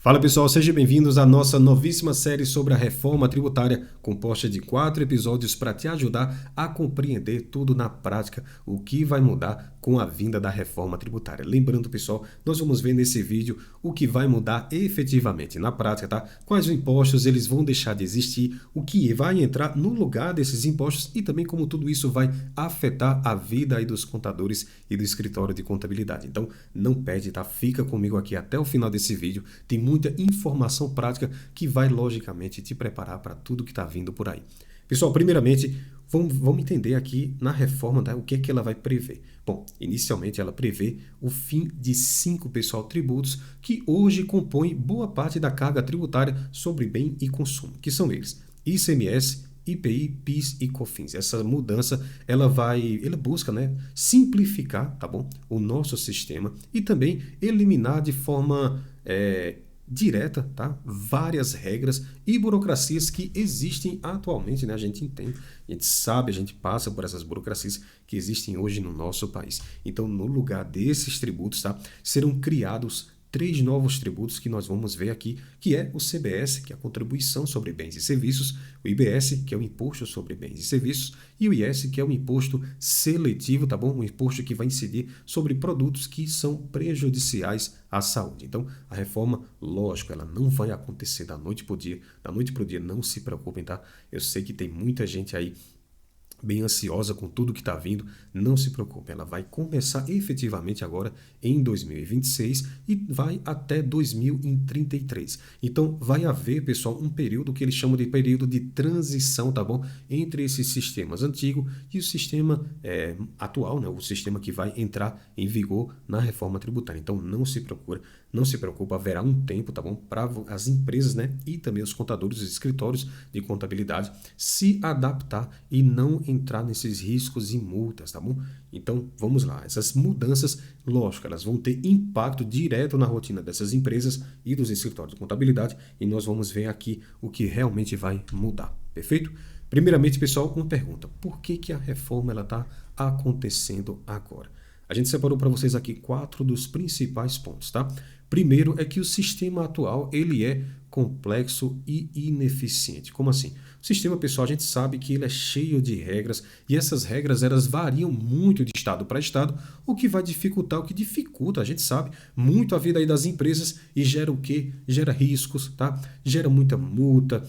Fala pessoal, sejam bem-vindos à nossa novíssima série sobre a reforma tributária, composta de 4 episódios para te ajudar a compreender tudo na prática, o que vai mudar com a vinda da reforma tributária. Lembrando pessoal, nós vamos ver nesse vídeo o que vai mudar efetivamente na prática, tá? Quais impostos eles vão deixar de existir, o que vai entrar no lugar desses impostos e também como tudo isso vai afetar a vida aí dos contadores e do escritório de contabilidade. Então não perde, tá? Fica comigo aqui até o final desse vídeo, tem muita informação prática que vai logicamente te preparar para tudo que está vindo por aí. Pessoal, primeiramente, vamos entender aqui na reforma, tá? O que é que ela vai prever. Bom, inicialmente ela prevê o fim de 5 tributos que hoje compõem boa parte da carga tributária sobre bem e consumo, que são eles: ICMS, IPI, PIS e COFINS. Essa mudança ela busca, simplificar, tá bom, o nosso sistema e também eliminar de forma direta, tá, várias regras e burocracias que existem atualmente, né? A gente entende, a gente sabe, a gente passa por essas burocracias que existem hoje no nosso país. Então, no lugar desses tributos, tá, serão criados 3 novos tributos que nós vamos ver aqui, que é o CBS, que é a Contribuição sobre Bens e Serviços, o IBS, que é o Imposto sobre Bens e Serviços, e o IS, que é o Imposto Seletivo, tá bom? Um imposto que vai incidir sobre produtos que são prejudiciais à saúde. Então, a reforma, lógico, ela não vai acontecer da noite para o dia. Da noite para o dia, não se preocupem, tá? Eu sei que tem muita gente aí bem ansiosa com tudo que está vindo, não se preocupe, ela vai começar efetivamente agora em 2026 e vai até 2033. Então vai haver, pessoal, um período que eles chamam de período de transição, tá bom? Entre esses sistemas antigos e o sistema atual, né? O sistema que vai entrar em vigor na reforma tributária. Então não se preocupa, haverá um tempo, tá bom? Para as empresas, né? E também os contadores, os escritórios de contabilidade se adaptar e não entrar nesses riscos e multas, tá bom? Então, vamos lá. Essas mudanças, lógico, elas vão ter impacto direto na rotina dessas empresas e dos escritórios de contabilidade e nós vamos ver aqui o que realmente vai mudar, perfeito? Primeiramente, pessoal, uma pergunta. Por que a reforma está acontecendo agora? A gente separou para vocês aqui 4 dos principais pontos, tá? Primeiro é que o sistema atual ele é complexo e ineficiente. Como assim? O sistema, pessoal, a gente sabe que ele é cheio de regras e essas regras elas variam muito de estado para estado, o que vai dificultar, o que dificulta, a gente sabe, muito a vida aí das empresas e gera o quê? Gera riscos, tá? Gera muita multa,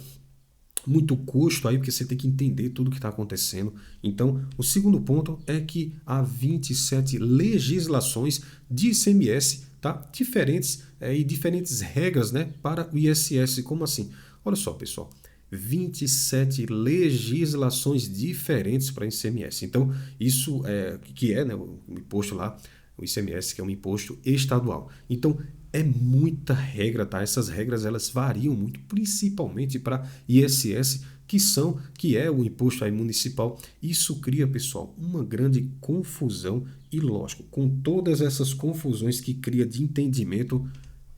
muito custo aí, porque você tem que entender tudo o que está acontecendo. Então, o segundo ponto é que há 27 legislações de ICMS, tá? Diferentes e diferentes regras, né, para o ISS. Como assim? Olha só, pessoal. 27 legislações diferentes para ICMS. Então, isso né, o imposto lá, o ICMS, que é um imposto estadual. Então, é muita regra, tá? Essas regras elas variam muito, principalmente para ISS, que é o imposto aí municipal. Isso cria, pessoal, uma grande confusão e, lógico, com todas essas confusões que cria de entendimento,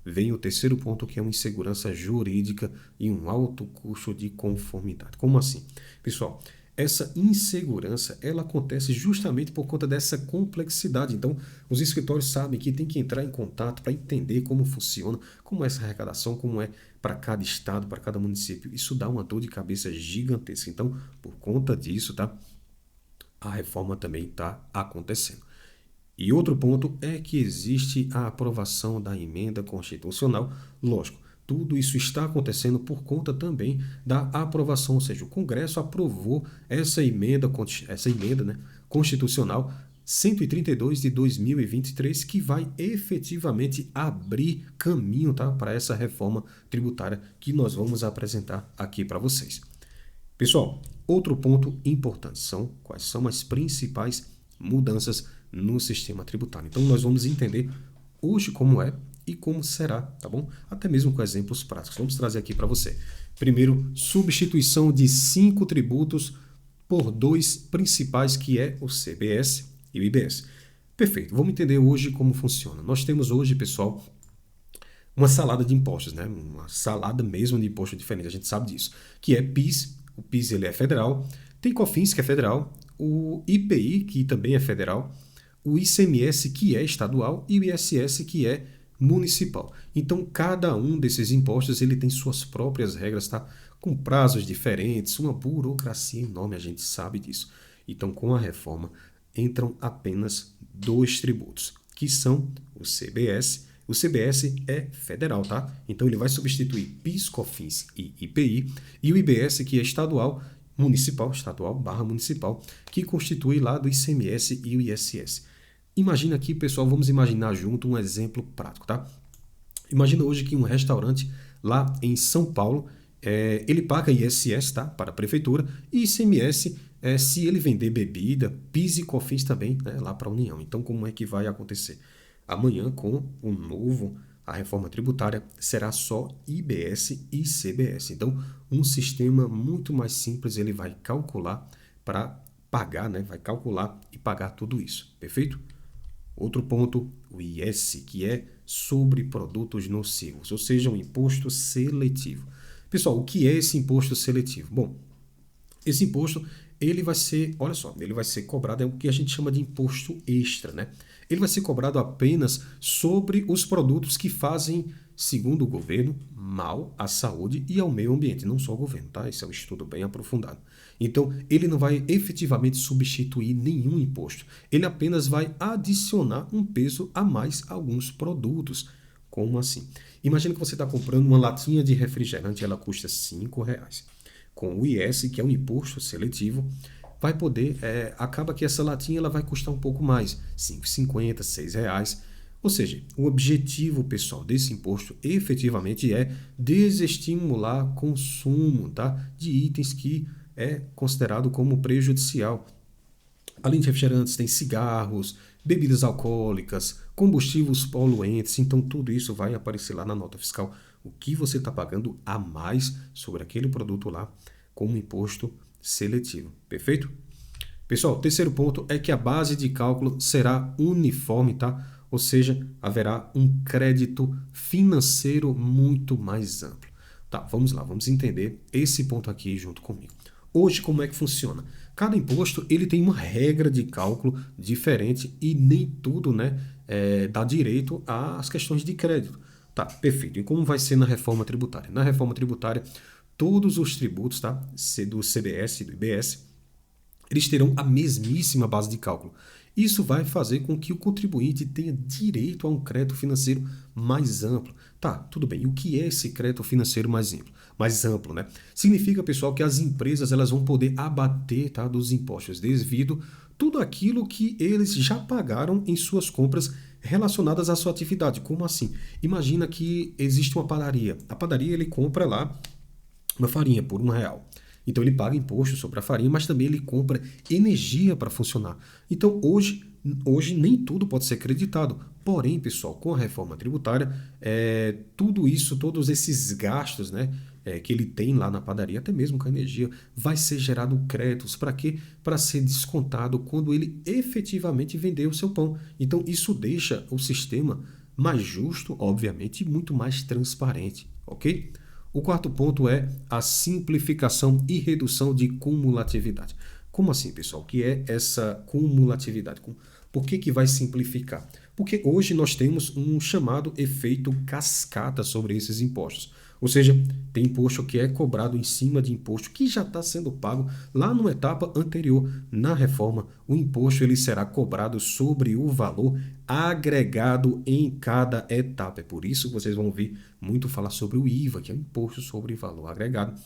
vem o terceiro ponto, que é uma insegurança jurídica e um alto custo de conformidade. Como assim? Pessoal, essa insegurança ela acontece justamente por conta dessa complexidade. Então, os escritórios sabem que tem que entrar em contato para entender como funciona, como é essa arrecadação, como é para cada estado, para cada município. Isso dá uma dor de cabeça gigantesca. Então, por conta disso, tá? A reforma também está acontecendo. E outro ponto é que existe a aprovação da emenda constitucional. Lógico, tudo isso está acontecendo por conta também da aprovação, ou seja, o Congresso aprovou essa emenda, né, constitucional 132 de 2023, que vai efetivamente abrir caminho, tá, para essa reforma tributária que nós vamos apresentar aqui para vocês. Pessoal, outro ponto importante são quais são as principais mudanças no sistema tributário. Então nós vamos entender hoje como é e como será, tá bom? Até mesmo com exemplos práticos. Vamos trazer aqui para você. Primeiro, substituição de 5 tributos por 2 principais, que é o CBS e o IBS. Perfeito, vamos entender hoje como funciona. Nós temos hoje, pessoal, uma salada de impostos, né? Uma salada mesmo de imposto diferente, a gente sabe disso, que é PIS, o PIS ele é federal, tem COFINS, que é federal, o IPI, que também é federal, o ICMS, que é estadual, e o ISS, que é municipal. Então, cada um desses impostos ele tem suas próprias regras, tá? Com prazos diferentes, uma burocracia enorme, a gente sabe disso. Então, com a reforma, entram apenas dois tributos, que são o CBS. O CBS é federal, tá? Então, ele vai substituir PIS, COFINS e IPI, e o IBS, que é estadual barra municipal, que constitui lá do ICMS e o ISS. Imagina aqui, pessoal, vamos imaginar junto um exemplo prático, tá? Imagina hoje que um restaurante lá em São Paulo, ele paga ISS, tá? Para a prefeitura, e ICMS, se ele vender bebida, PIS e COFINS também, né? Lá para a União. Então, como é que vai acontecer? Amanhã, com a reforma tributária, será só IBS e CBS. Então, um sistema muito mais simples, ele vai calcular para pagar, né? Vai calcular e pagar tudo isso, perfeito? Outro ponto, o IS, que é sobre produtos nocivos, ou seja, um imposto seletivo. Pessoal, o que é esse imposto seletivo? Bom, esse imposto, ele vai ser, olha só, ele vai ser cobrado, é o que a gente chama de imposto extra, né? Ele vai ser cobrado apenas sobre os produtos que fazem, segundo o governo, mal à saúde e ao meio ambiente, não só o governo, tá? Esse é um estudo bem aprofundado. Então, ele não vai efetivamente substituir nenhum imposto. Ele apenas vai adicionar um peso a mais a alguns produtos. Como assim? Imagina que você está comprando uma latinha de refrigerante, ela custa R$ 5. Com o IS, que é um imposto seletivo, vai poder, acaba que essa latinha ela vai custar um pouco mais, R$ 5,50, R$ 6. Ou seja, o objetivo, pessoal, desse imposto efetivamente é desestimular consumo, tá, de itens que é considerado como prejudicial. Além de refrigerantes, tem cigarros, bebidas alcoólicas, combustíveis poluentes, então tudo isso vai aparecer lá na nota fiscal. O que você está pagando a mais sobre aquele produto lá como imposto seletivo, perfeito? Pessoal, o terceiro ponto é que a base de cálculo será uniforme, tá? Ou seja, haverá um crédito financeiro muito mais amplo. Tá, vamos lá, vamos entender esse ponto aqui junto comigo. Hoje, como é que funciona? Cada imposto ele tem uma regra de cálculo diferente e nem tudo, né, dá direito às questões de crédito. Tá, perfeito. E como vai ser na reforma tributária? Na reforma tributária, todos os tributos, tá, do CBS e do IBS, eles terão a mesmíssima base de cálculo. Isso vai fazer com que o contribuinte tenha direito a um crédito financeiro mais amplo. Tá, tudo bem. E o que é esse crédito financeiro mais amplo? Mais amplo, né? Significa, pessoal, que as empresas elas vão poder abater, tá, dos impostos devido tudo aquilo que eles já pagaram em suas compras relacionadas à sua atividade. Como assim? Imagina que existe uma padaria. A padaria ele compra lá uma farinha por R$ 1. Então ele paga imposto sobre a farinha, mas também ele compra energia para funcionar. Então hoje nem tudo pode ser creditado. Porém, pessoal, com a reforma tributária, tudo isso, todos esses gastos, né, que ele tem lá na padaria, até mesmo com a energia, vai ser gerado créditos. Para quê? Para ser descontado quando ele efetivamente vender o seu pão. Então isso deixa o sistema mais justo, obviamente, e muito mais transparente, ok? O quarto ponto é a simplificação e redução de cumulatividade. Como assim, pessoal? O que é essa cumulatividade? Por que vai simplificar? Porque hoje nós temos um chamado efeito cascata sobre esses impostos. Ou seja, tem imposto que é cobrado em cima de imposto que já está sendo pago lá numa etapa anterior. Na reforma, o imposto ele será cobrado sobre o valor agregado em cada etapa. É por isso que vocês vão ouvir muito falar sobre o IVA, que é o imposto sobre valor agregado,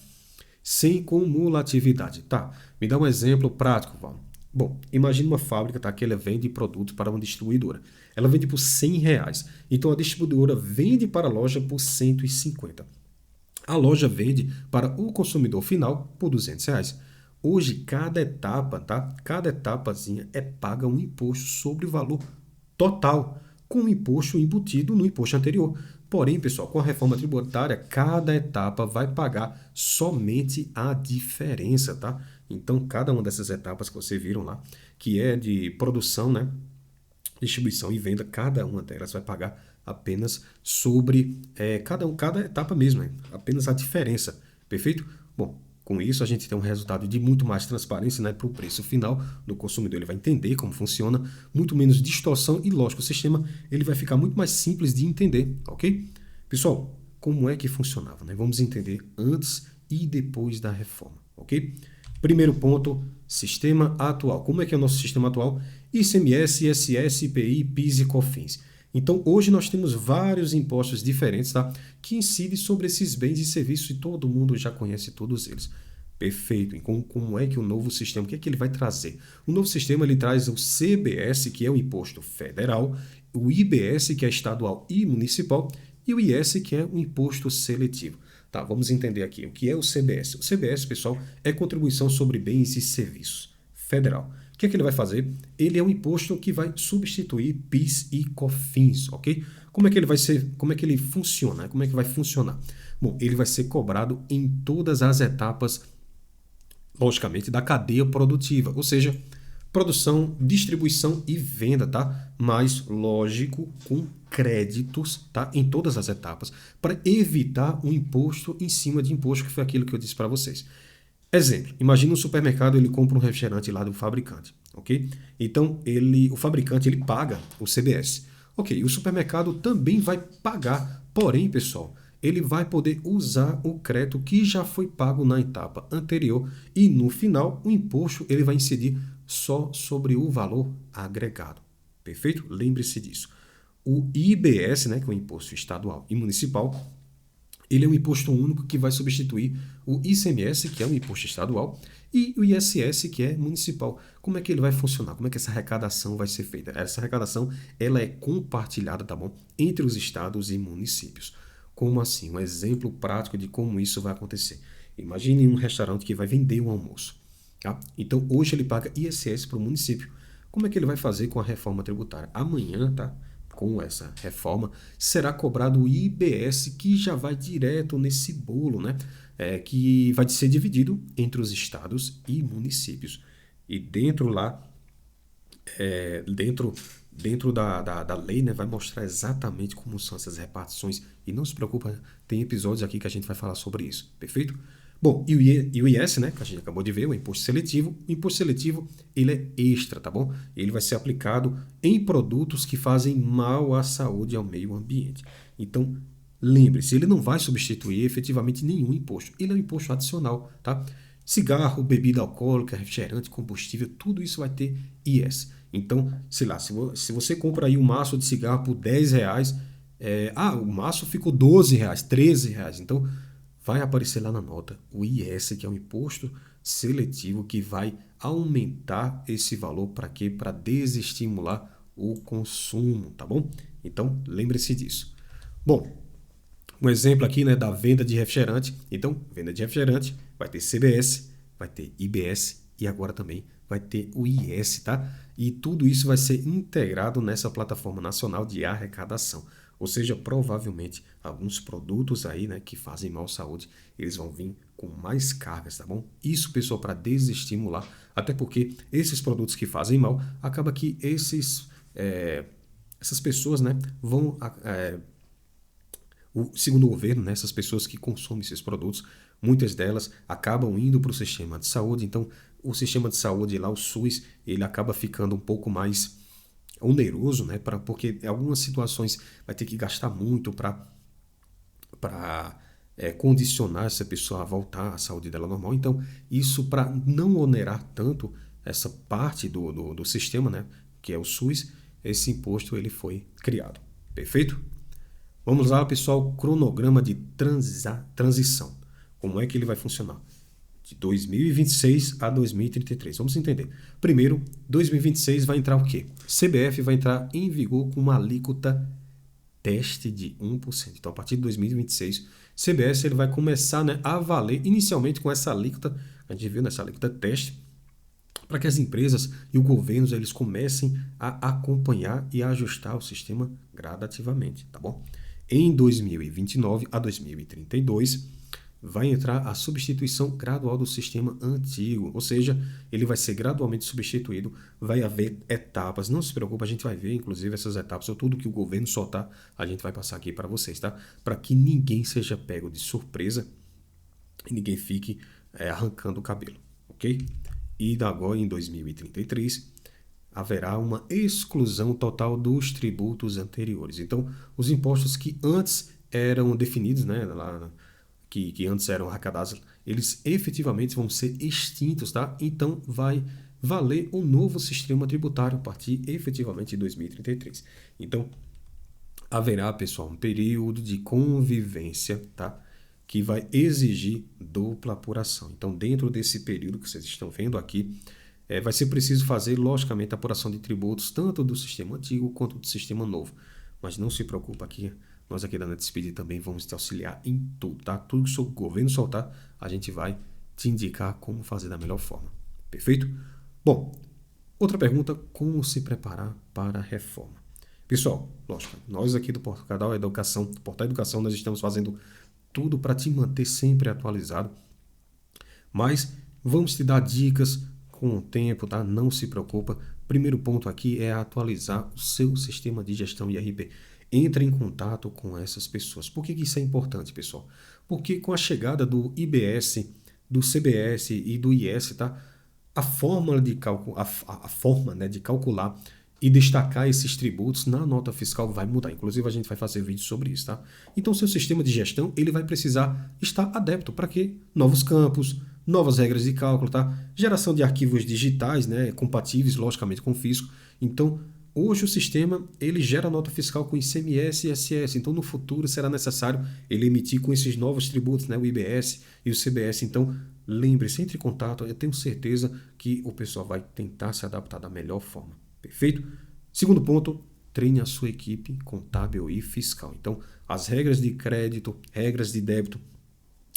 sem cumulatividade. Tá, me dá um exemplo prático, Val. Bom, imagine uma fábrica, tá, que ela vende produtos para uma distribuidora. Ela vende por R$ 100. Então a distribuidora vende para a loja por 150. A loja vende para o consumidor final por R$ 200. Hoje, cada etapa, tá? Cada etapazinha paga um imposto sobre o valor total, com o imposto embutido no imposto anterior. Porém, pessoal, com a reforma tributária, cada etapa vai pagar somente a diferença, tá? Então, cada uma dessas etapas que vocês viram lá, que é de produção, né, distribuição e venda, cada uma delas vai pagar apenas sobre cada etapa mesmo, né? Apenas a diferença, perfeito? Bom, Com isso, a gente tem um resultado de muito mais transparência, né, para o preço final do consumidor. Ele vai entender como funciona, muito menos distorção e, lógico, o sistema ele vai ficar muito mais simples de entender, ok? Pessoal, como é que funcionava, né? Vamos entender antes e depois da reforma, ok? Primeiro ponto, sistema atual. Como é que é o nosso sistema atual? ICMS, ISS, IPI, PIS e COFINS. Então, hoje nós temos vários impostos diferentes, tá? Que incidem sobre esses bens e serviços e todo mundo já conhece todos eles. Perfeito. E como é que o novo sistema, o que é que ele vai trazer? O novo sistema ele traz o CBS, que é o imposto federal, o IBS, que é estadual e municipal, e o IS, que é o imposto seletivo. Tá, vamos entender aqui o que é o CBS. O CBS, pessoal, é contribuição sobre bens e serviços federal. O que é que ele vai fazer? Ele é um imposto que vai substituir PIS e COFINS, ok? Como é que ele vai ser? Como é que ele funciona? Como é que vai funcionar? Bom, ele vai ser cobrado em todas as etapas, logicamente, da cadeia produtiva, ou seja, produção, distribuição e venda, tá? Mas, lógico, com créditos, tá? Em todas as etapas, para evitar um imposto em cima de imposto, que foi aquilo que eu disse para vocês. Exemplo, imagina um supermercado, ele compra um refrigerante lá do fabricante, ok? Então, o fabricante, ele paga o CBS. Ok, o supermercado também vai pagar, porém, pessoal, ele vai poder usar o crédito que já foi pago na etapa anterior e, no final, o imposto ele vai incidir só sobre o valor agregado. Perfeito? Lembre-se disso. O IBS, né, que é o Imposto Estadual e Municipal, ele é um imposto único que vai substituir o ICMS, que é um imposto estadual, e o ISS, que é municipal. Como é que ele vai funcionar? Como é que essa arrecadação vai ser feita? Essa arrecadação ela é compartilhada, tá bom? Entre os estados e municípios. Como assim? Um exemplo prático de como isso vai acontecer. Imagine um restaurante que vai vender um almoço. Tá? Então, hoje ele paga ISS para o município. Como é que ele vai fazer com a reforma tributária? Amanhã, tá? Com essa reforma, será cobrado o IBS, que já vai direto nesse bolo, né? Que vai ser dividido entre os estados e municípios. E dentro lá, dentro da lei, né, vai mostrar exatamente como são essas repartições. E não se preocupa, tem episódios aqui que a gente vai falar sobre isso, perfeito? Bom, e o IS, né, que a gente acabou de ver, o imposto seletivo. O imposto seletivo, ele é extra, tá bom? Ele vai ser aplicado em produtos que fazem mal à saúde e ao meio ambiente. Então, lembre-se, ele não vai substituir efetivamente nenhum imposto. Ele é um imposto adicional, tá? Cigarro, bebida alcoólica, refrigerante, combustível, tudo isso vai ter IS. Então, sei lá, se você compra aí um maço de cigarro por R$ 10, o maço ficou R$ 12, R$ 13. Então, vai aparecer lá na nota o IS, que é um imposto seletivo que vai aumentar esse valor para quê? Para desestimular o consumo, tá bom? Então, lembre-se disso. Bom, um exemplo aqui, né, da venda de refrigerante. Então, venda de refrigerante vai ter CBS, vai ter IBS e agora também vai ter o IS, tá? E tudo isso vai ser integrado nessa plataforma nacional de arrecadação. Ou seja, provavelmente alguns produtos aí, né, que fazem mal à saúde, eles vão vir com mais cargas, tá bom? Isso, pessoal, para desestimular, até porque esses produtos que fazem mal, acaba que essas pessoas, né, vão segundo o governo, né, essas pessoas que consomem esses produtos, muitas delas acabam indo para o sistema de saúde. Então, o sistema de saúde lá, o SUS, ele acaba ficando um pouco mais oneroso, né, porque em algumas situações vai ter que gastar muito para condicionar essa pessoa a voltar à saúde dela normal. Então, isso para não onerar tanto essa parte do sistema, né, que é o SUS, esse imposto ele foi criado. Perfeito? Vamos lá, pessoal, cronograma de transição. Como é que ele vai funcionar? De 2026 a 2033. Vamos entender. Primeiro, 2026 vai entrar o quê? CBF vai entrar em vigor com uma alíquota teste de 1%. Então, a partir de 2026, CBS ele vai começar, né, a valer inicialmente com essa alíquota, a gente viu nessa alíquota teste, para que as empresas e o governo eles comecem a acompanhar e a ajustar o sistema gradativamente, tá bom? Em 2029 a 2032, vai entrar a substituição gradual do sistema antigo, ou seja, ele vai ser gradualmente substituído, vai haver etapas, não se preocupe, a gente vai ver inclusive essas etapas, ou tudo que o governo soltar, a gente vai passar aqui para vocês, tá? Para que ninguém seja pego de surpresa e ninguém fique arrancando o cabelo, ok? E agora, em 2033, haverá uma exclusão total dos tributos anteriores. Então, os impostos que antes eram definidos, né, que antes eram arrecadados, eles efetivamente vão ser extintos, tá? Então, vai valer um novo sistema tributário a partir efetivamente de 2033. Então, haverá, pessoal, um período de convivência, tá? Que vai exigir dupla apuração. Então, dentro desse período que vocês estão vendo aqui, vai ser preciso fazer, logicamente, a apuração de tributos, tanto do sistema antigo quanto do sistema novo. Mas não se preocupa aqui, nós aqui da NetSpeed também vamos te auxiliar em tudo, tá? Tudo que o governo soltar, a gente vai te indicar como fazer da melhor forma. Perfeito? Bom, outra pergunta, como se preparar para a reforma? Pessoal, lógico, nós aqui do Portal Educação, nós estamos fazendo tudo para te manter sempre atualizado, mas vamos te dar dicas com o tempo, tá? Não se preocupa. Primeiro ponto aqui é atualizar o seu sistema de gestão IRP. Entre em contato com essas pessoas. Por que isso é importante, pessoal? Porque com a chegada do IBS, do CBS e do IS, tá? A forma de calcular e destacar esses tributos na nota fiscal vai mudar. Inclusive, a gente vai fazer vídeo sobre isso, tá? Então, seu sistema de gestão, ele vai precisar estar adepto para quê? Novos campos, novas regras de cálculo, tá? Geração de arquivos digitais, né, compatíveis, logicamente, com o fisco. Então, hoje o sistema, ele gera nota fiscal com ICMS e ISS. Então, no futuro, será necessário ele emitir com esses novos tributos, né, o IBS e o CBS. Então, lembre-se, entre em contato. Eu tenho certeza que o pessoal vai tentar se adaptar da melhor forma. Perfeito? Segundo ponto, treine a sua equipe contábil e fiscal. Então, as regras de crédito, regras de débito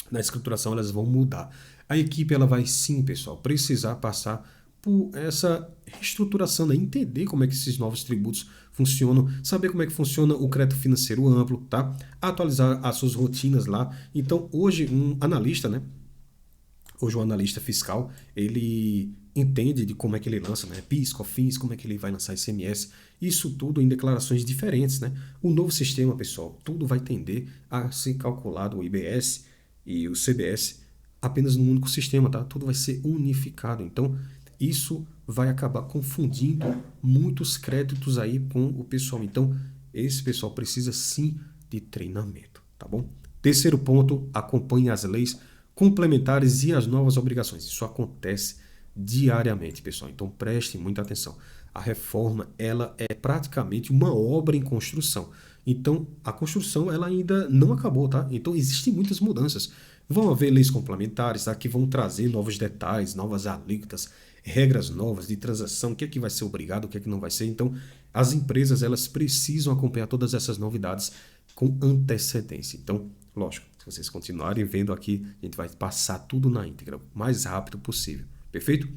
na escrituração, elas vão mudar. A equipe, ela vai sim, pessoal, precisar passar por essa reestruturação, né? Entender como é que esses novos tributos funcionam, saber como é que funciona o crédito financeiro amplo, tá? Atualizar as suas rotinas lá. Então, hoje, um analista fiscal, ele entende de como é que ele lança, né? PIS, COFINS, como é que ele vai lançar ICMS, isso tudo em declarações diferentes, né? O novo sistema, pessoal, tudo vai tender a ser calculado, o IBS e o CBS, apenas num único sistema, tá? Tudo vai ser unificado. Então, isso vai acabar confundindo muitos créditos aí com o pessoal. Então, esse pessoal precisa sim de treinamento, tá bom? Terceiro ponto, acompanhe as leis complementares e as novas obrigações. Isso acontece diariamente, pessoal. Então, prestem muita atenção. A reforma, ela é praticamente uma obra em construção. Então, a construção, ela ainda não acabou, tá? Então, existem muitas mudanças. Vão haver leis complementares, tá? Que vão trazer novos detalhes, novas alíquotas, regras novas de transação, o que é que vai ser obrigado, o que é que não vai ser. Então, as empresas, elas precisam acompanhar todas essas novidades com antecedência. Então, lógico, se vocês continuarem vendo aqui, a gente vai passar tudo na íntegra, o mais rápido possível. Perfeito?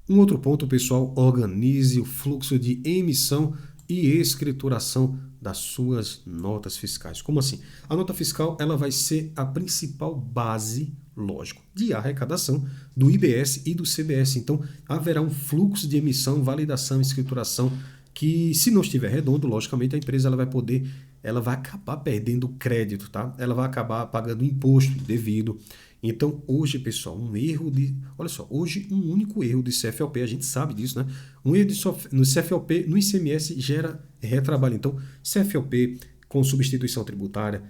Um outro ponto, pessoal, organize o fluxo de emissão e escrituração das suas notas fiscais. Como assim? A nota fiscal, ela vai ser a principal base, lógico, de arrecadação do IBS e do CBS. Então, haverá um fluxo de emissão, validação e escrituração que, se não estiver redondo, logicamente, a empresa ela vai acabar perdendo crédito, tá? Ela vai acabar pagando imposto devido. Então, hoje, pessoal, hoje um único erro de CFLP, a gente sabe disso, né? Um erro no CFLP, no ICMS, gera retrabalho. Então, CFLP com substituição tributária,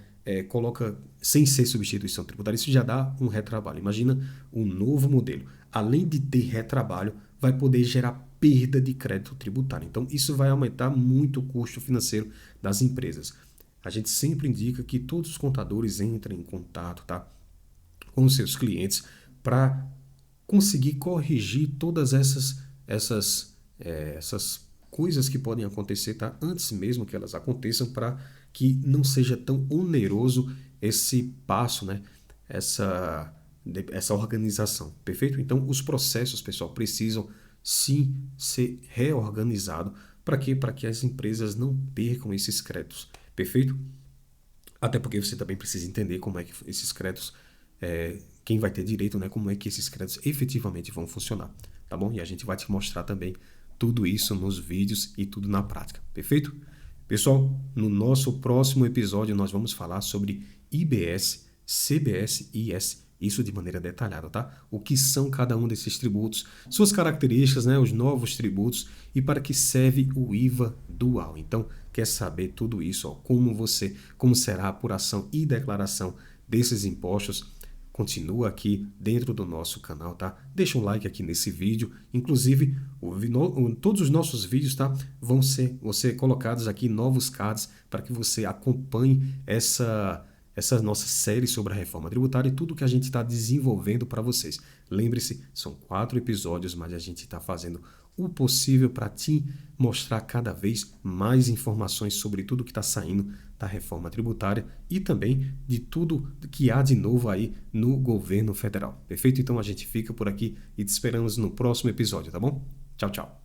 coloca sem ser substituição tributária, isso já dá um retrabalho. Imagina um novo modelo. Além de ter retrabalho, vai poder gerar perda de crédito tributário. Então, isso vai aumentar muito o custo financeiro das empresas. A gente sempre indica que todos os contadores entrem em contato, tá, com os seus clientes para conseguir corrigir todas essas coisas que podem acontecer, tá, antes mesmo que elas aconteçam, para que não seja tão oneroso esse passo, né, essa organização. Perfeito? Então, os processos, pessoal, precisam sim ser reorganizados. Para quê? Para que as empresas não percam esses créditos. Perfeito? Até porque você também precisa entender como é que esses créditos, quem vai ter direito, né? Como é que esses créditos efetivamente vão funcionar. Tá bom? E a gente vai te mostrar também tudo isso nos vídeos e tudo na prática. Perfeito? Pessoal, no nosso próximo episódio nós vamos falar sobre IBS, CBS, IS isso de maneira detalhada, tá? O que são cada um desses tributos, suas características, né? Os novos tributos e para que serve o IVA dual. Então, quer saber tudo isso, ó, como será a apuração e declaração desses impostos? Continua aqui dentro do nosso canal, tá? Deixa um like aqui nesse vídeo. Inclusive, todos os nossos vídeos, tá? Vão ser colocados aqui novos cards para que você acompanhe essa nossa série sobre a reforma tributária e tudo que a gente está desenvolvendo para vocês. Lembre-se, são 4 episódios, mas a gente está fazendo o possível para te mostrar cada vez mais informações sobre tudo que está saindo da reforma tributária e também de tudo que há de novo aí no governo federal. Perfeito? Então a gente fica por aqui e te esperamos no próximo episódio, tá bom? Tchau, tchau.